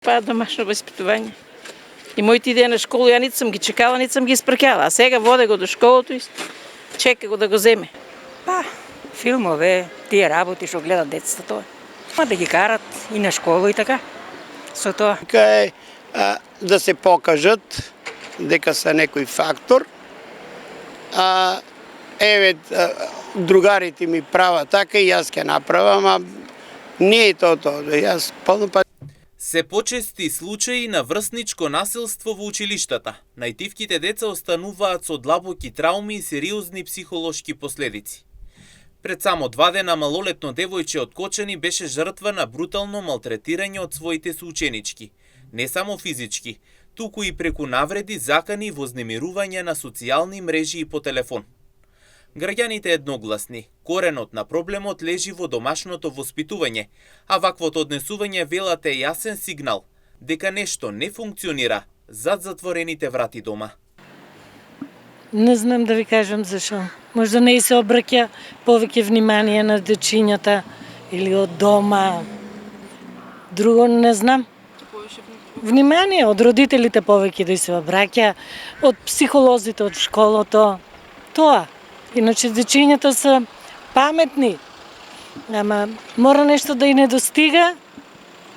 Па домашно воспитување. И моите идеја на школа, ја нит сум ги чекала, нит сум ги испракјала, а сега воде го до школото и чека го да го земе. Па, филмове, тие работи што гледат децата тоа. Ма да ги карат и на школа и така. Со тоа. Е да се покажат дека се некој фактор. Еве другарите ми прават така и јас ќе направам, а не е тоа. Јас полно па. Се почести случаи на врсничко насилство во училиштата. Најтивките деца остануваат со длабоки трауми и сериозни психолошки последици. Пред само 2 дена малолетно девојче од Кочани беше жртва на брутално малтретирање од своите соученички. Не само физички, туку и преку навреди, закани и вознемирување на социјални мрежи и по телефон. Граѓаните едногласни, коренот на проблемот лежи во домашното воспитување, а ваквото однесување велат е јасен сигнал дека нешто не функционира зад затворените врати дома. Не знам да ви кажам зашо. Можда не се обраќа повеќе внимание на дечињата или од дома. Друго не знам. Внимание од родителите повеќе да се обраќа, од психолозите, од школото. Тоа. Иначе дечињата се паметни. Ама мора нешто да и недостига,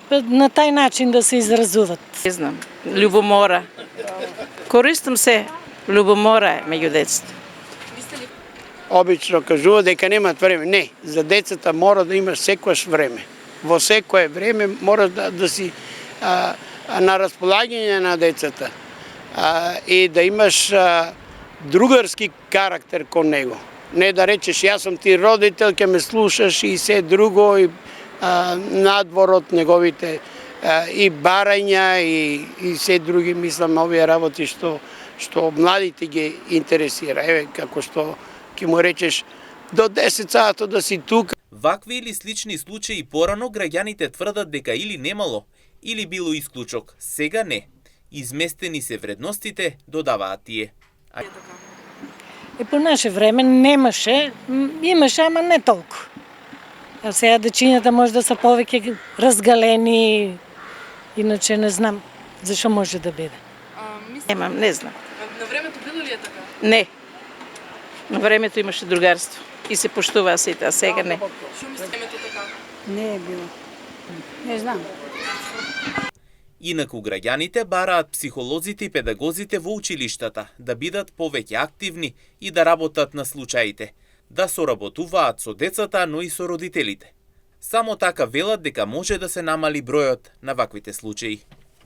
на тај начин да се изразуват. Не знам, љубомора. Користам се, љубомора е меѓу децата. Обично кажува дека немаат време. Не, за децата мора да имаш секојаш време. Во секое време мора да си на располагање на децата и да имаш другарски карактер кон него. Не да речеш јас сум ти родител, ќе ме слушаш и се друго и надворот неговите и барања и се други, мислам, овие работи што младите ги интересира. Еве како што ќе му речеш до 10 сато да си тука. Вакви или слични случаи порано граѓаните тврдат дека или немало, или било исклучок. Сега не. Изместени се вредностите, додаваат тие. По наше време немаше, имаше, ама не толку. А сега дечињата може да се повеќе разгалени, иначе не знам зашо може да биде. Немам, не знам. На времето било ли е така? Не. На времето имаше другарство и се поштуваа сите, а сега не. Што мислите така? Не е било. Не знам. Инаку граѓаните бараат психолозите и педагозите во училиштата да бидат повеќе активни и да работат на случаите, да соработуваат со децата, но и со родителите. Само така велат дека може да се намали бројот на ваквите случаи.